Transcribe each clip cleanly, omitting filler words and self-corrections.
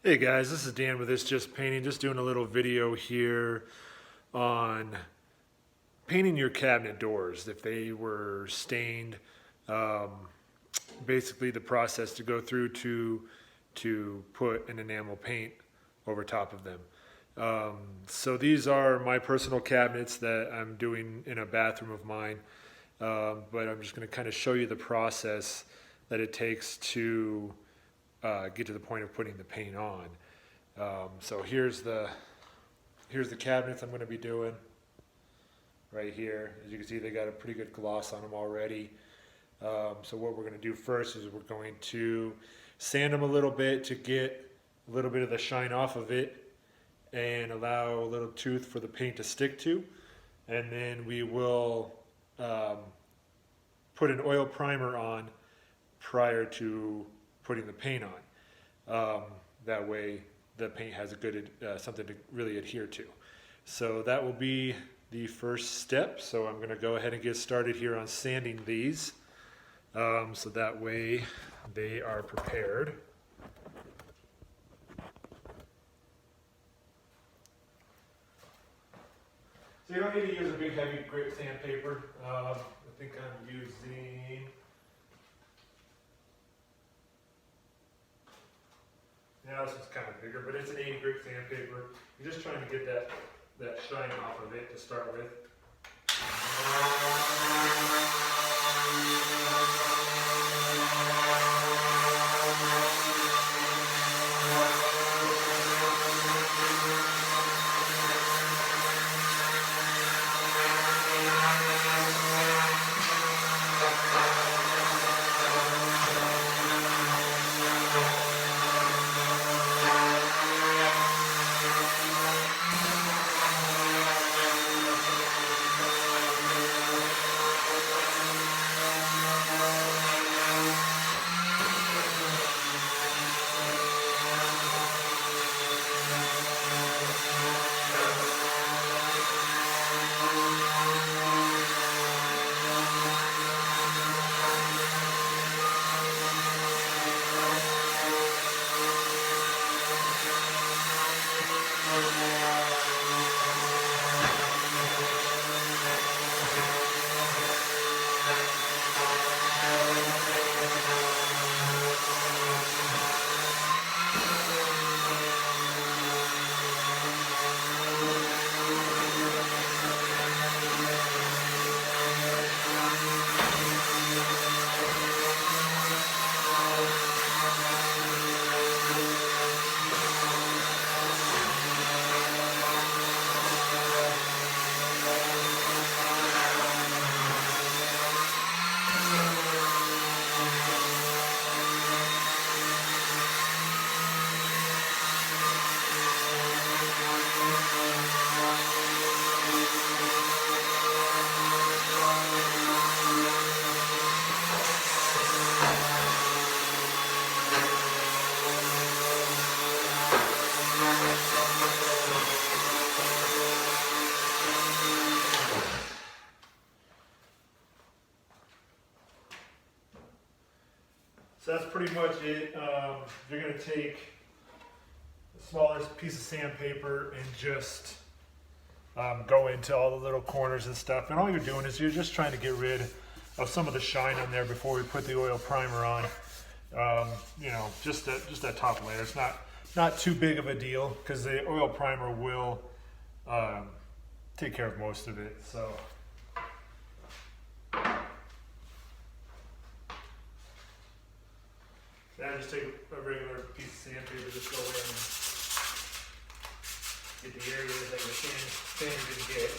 Hey guys, this is Dan with It's Just Painting. Just doing a little video here on painting your cabinet doors if they were stained. Um, Basically, the process to go through to put an enamel paint over top of them. So these are my personal cabinets that I'm doing in a bathroom of mine. But I'm just going to kind of show you the process that it takes to get to the point of putting the paint on. So here's the cabinets I'm going to be doing right here. As you can see, they got a pretty good gloss on them already. So what we're going to do first is we're going to sand them a little bit to get a little bit of the shine off of it and allow a little tooth for the paint to stick to. And then we will put an oil primer on prior to putting the paint on. That way the paint has a good something to really adhere to. So that will be the first step. So I'm going to go ahead and get started here on sanding these. So that way they are prepared. So you don't need to use a big heavy grit sandpaper. I think I'm using now this is kind of bigger, but it's an 80 grit sandpaper. You're just trying to get that shine off of it to start with. So that's pretty much it. You're going to take the smallest piece of sandpaper and just go into all the little corners and stuff. And all you're doing is you're just trying to get rid of some of the shine on there before we put the oil primer on. You know, just that top layer. It's not too big of a deal because the oil primer will take care of most of it. So. Now just take a regular piece of sandpaper, just go in and get the areas that your sand didn't get.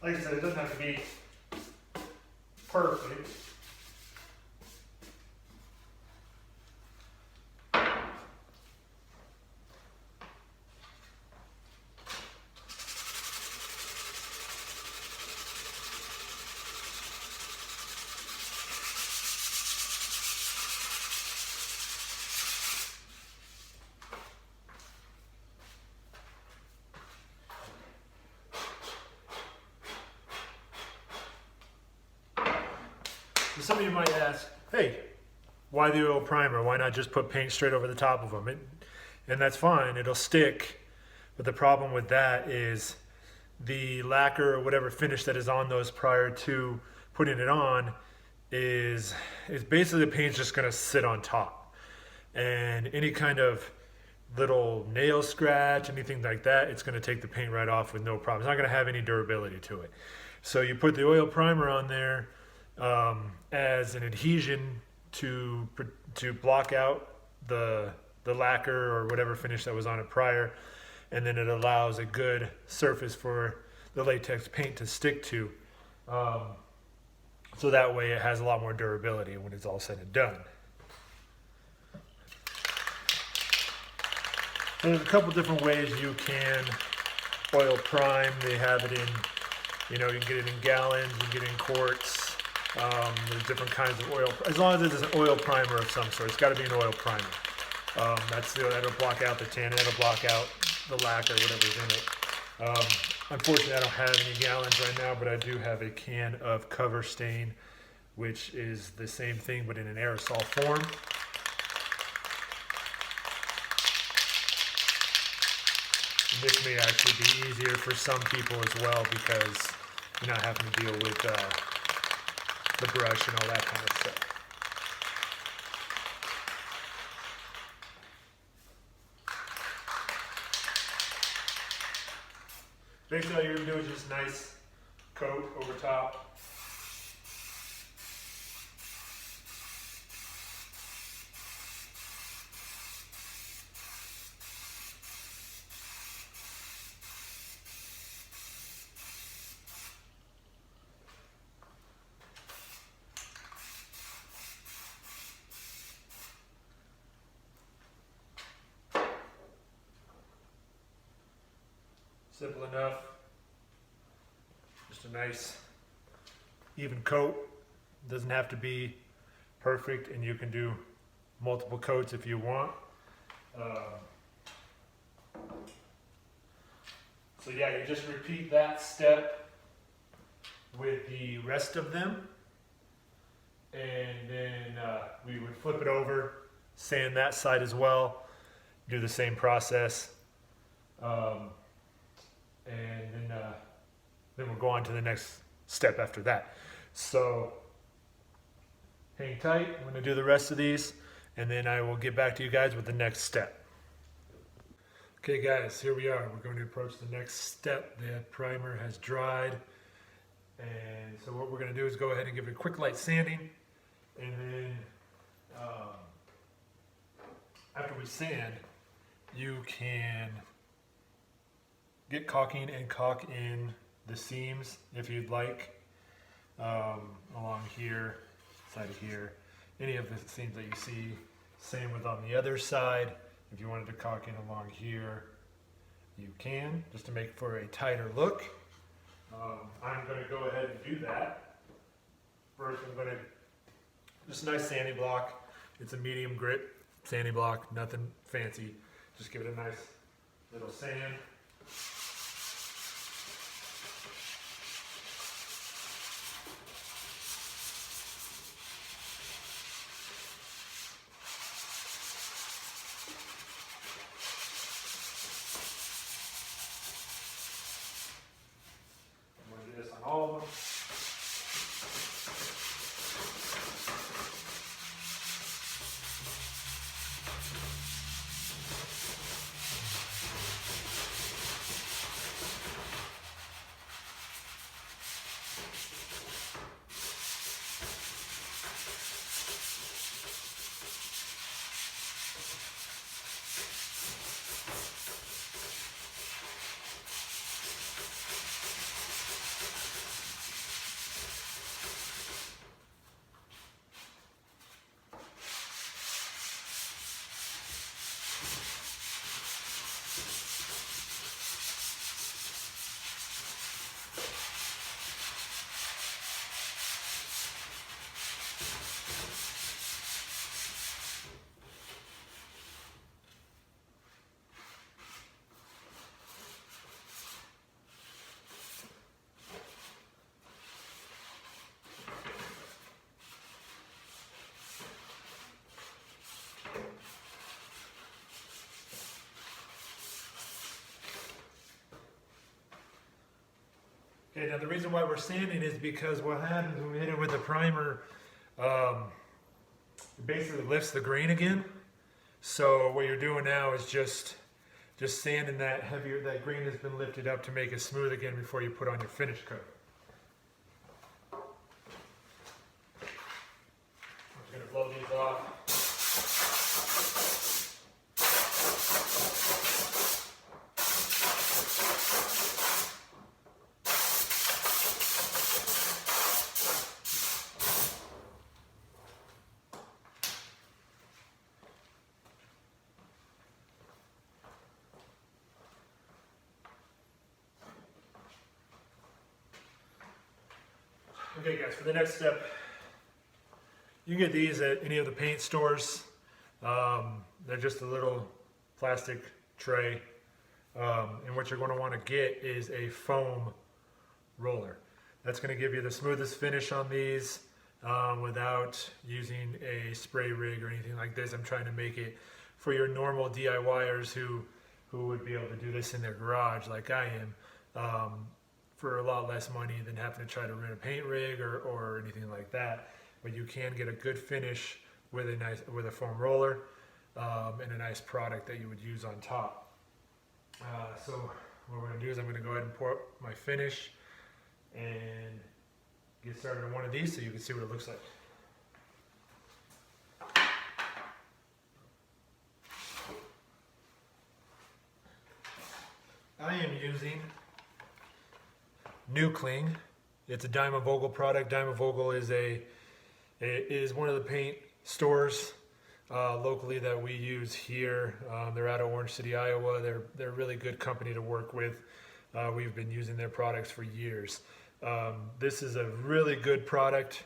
like I said, it doesn't have to be perfect. So some of you might ask, hey, why the oil primer? Why not just put paint straight over the top of them? And that's fine, it'll stick. But the problem with that is the lacquer or whatever finish that is on those prior to putting it on is basically the paint's just gonna sit on top. And any kind of little nail scratch, anything like that, it's gonna take the paint right off with no problem. It's not gonna have any durability to it. So you put the oil primer on there as an adhesion to block out the lacquer or whatever finish that was on it prior, and then it allows a good surface for the latex paint to stick to, so that way it has a lot more durability when it's all said and done. And there's a couple different ways you can oil prime. They have it in, you can get it in gallons, you can get it in quarts. There's different kinds of oil, as long as it's an oil primer of some sort. It's got to be an oil primer. That'll block out the tannin, that'll block out the lacquer, whatever's in it. Unfortunately, I don't have any gallons right now, but I do have a can of Cover Stain, which is the same thing, but in an aerosol form. And this may actually be easier for some people as well, because you're not having to deal with the brush and all that kind of stuff. Basically all you're going to do is just nice coat over top. Simple enough. Just a nice even coat. Doesn't have to be perfect, and you can do multiple coats if you want. So yeah, you just repeat that step with the rest of them, and then we would flip it over, sand that side as well, do the same process. And then we'll go on to the next step after that. So hang tight. I'm going to do the rest of these, and then I will get back to you guys with the next step. Okay guys, here we are. We're going to approach the next step. The primer has dried, and so what we're going to do is go ahead and give it a quick light sanding, and then after we sand, you can get caulking and caulk in the seams if you'd like, along here, side of here, any of the seams that you see. Same with on the other side. If you wanted to caulk in along here, you can, just to make for a tighter look. I'm going to go ahead and do that. First, I'm going to, just a nice sanding block. It's a medium grit sanding block, nothing fancy. Just give it a nice little sand. All of them. Okay, now the reason why we're sanding is because what happens when we hit it with the primer, it basically lifts the grain again. So what you're doing now is just sanding that grain has been lifted up to make it smooth again before you put on your finish coat. I'm just going to blow these off. Okay guys, for the next step, you can get these at any of the paint stores. They're just a little plastic tray. And what you're going to want to get is a foam roller. That's going to give you the smoothest finish on these without using a spray rig or anything like this. I'm trying to make it for your normal DIYers who would be able to do this in their garage like I am. For a lot less money than having to try to rent a paint rig or anything like that. But you can get a good finish with a foam roller and a nice product that you would use on top. So what we're going to do is I'm going to go ahead and pour my finish and get started on one of these so you can see what it looks like. I am using Nukling. It's a Dyma Vogel product. Dyma Vogel is one of the paint stores locally that we use here. They're out of Orange City, Iowa. They're a really good company to work with. We've been using their products for years. This is a really good product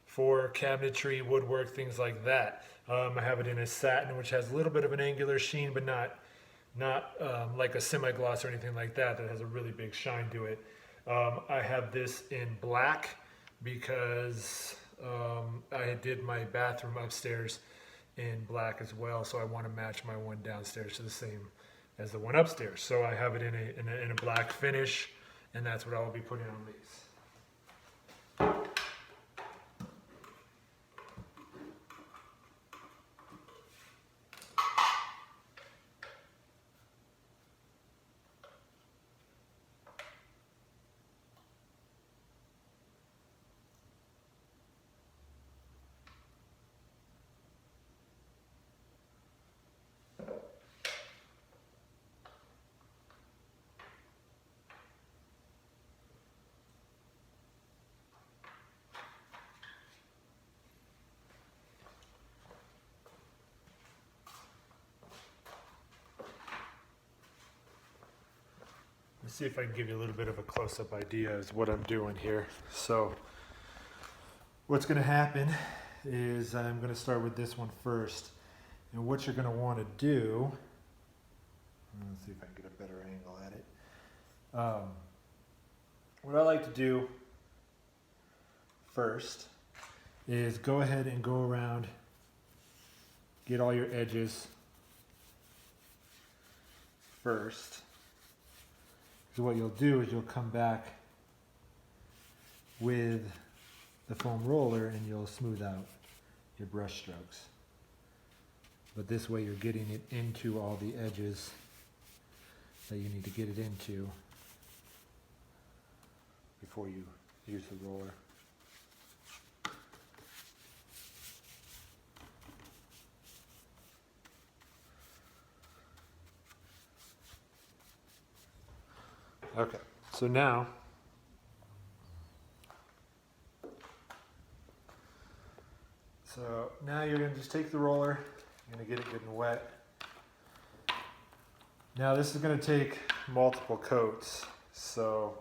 for cabinetry, woodwork, things like that. I have it in a satin, which has a little bit of an angular sheen, but not like a semi-gloss or anything like that has a really big shine to it. I have this in black because I did my bathroom upstairs in black as well, so I want to match my one downstairs to the same as the one upstairs. So I have it in a black finish, and that's what I will be putting on these. Let's see if I can give you a little bit of a close-up idea of what I'm doing here. So what's going to happen is I'm going to start with this one first. And what you're going to want to do, let's see if I can get a better angle at it. What I like to do first is go ahead and go around, get all your edges first. So what you'll do is you'll come back with the foam roller and you'll smooth out your brush strokes. But this way you're getting it into all the edges that you need to get it into before you use the roller. Okay, so now you're going to just take the roller, you're going to get it good and wet. Now this is going to take multiple coats, so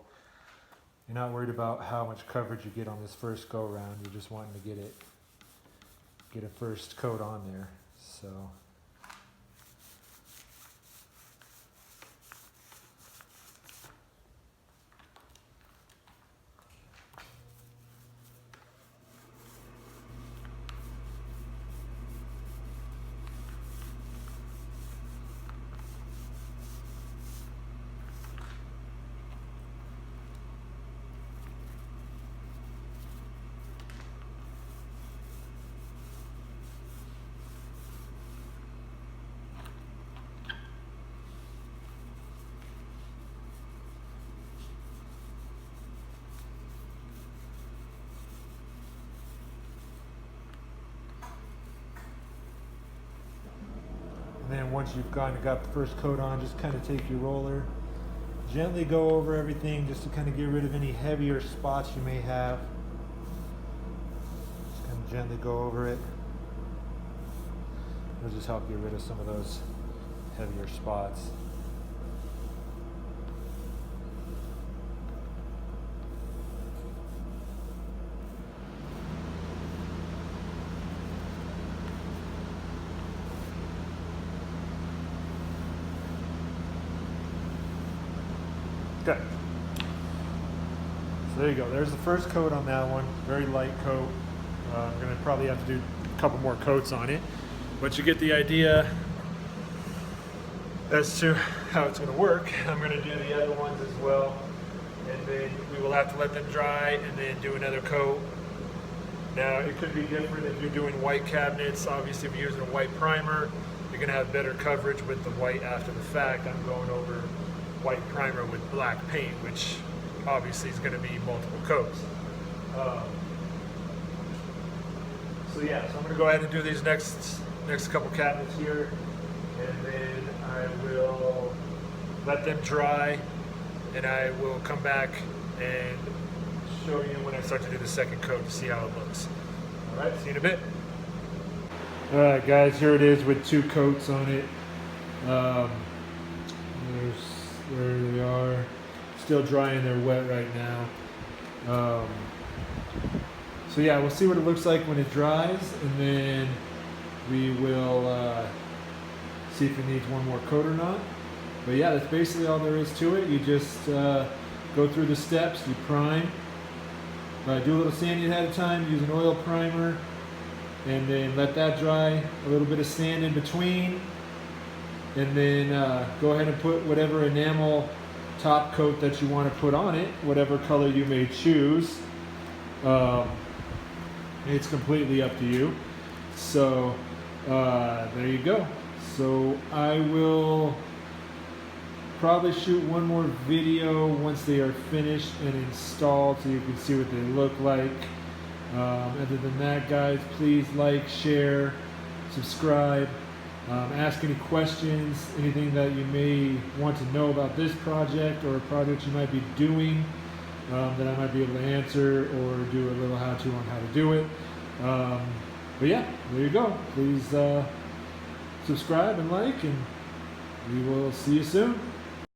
you're not worried about how much coverage you get on this first go around. You're just wanting to get a first coat on there. So And then once you've got the first coat on, just kind of take your roller, gently go over everything just to kind of get rid of any heavier spots you may have. Just kind of gently go over it. It'll just help get rid of some of those heavier spots. Okay. So there you go. There's the first coat on that one. Very light coat. I'm going to probably have to do a couple more coats on it. But you get the idea as to how it's going to work. I'm going to do the other ones as well. And then we will have to let them dry and then do another coat. Now, it could be different if you're doing white cabinets. Obviously, if you're using a white primer, you're going to have better coverage with the white after the fact. I'm going over white primer with black paint, which obviously is going to be multiple coats. So yeah, so I'm going to go ahead and do these next couple cabinets here, and then I will let them dry, and I will come back and show you when I start to do the second coat to see how it looks. All right, see you in a bit. All right, guys, here it is with 2 coats on it. There they are, still drying. They're wet right now. So yeah, we'll see what it looks like when it dries, and then we will see if it needs one more coat or not. But yeah, that's basically all there is to it. You just go through the steps. You prime, do a little sanding ahead of time, use an oil primer, and then let that dry. A little bit of sand in between. And then go ahead and put whatever enamel top coat that you want to put on it, whatever color you may choose. It's completely up to you. So there you go. So I will probably shoot one more video once they are finished and installed so you can see what they look like. Other than that, guys, please like, share, subscribe. Ask any questions, anything that you may want to know about this project or a project you might be doing that I might be able to answer or do a little how-to on how to do it. But yeah, there you go. Please subscribe and like, and we will see you soon.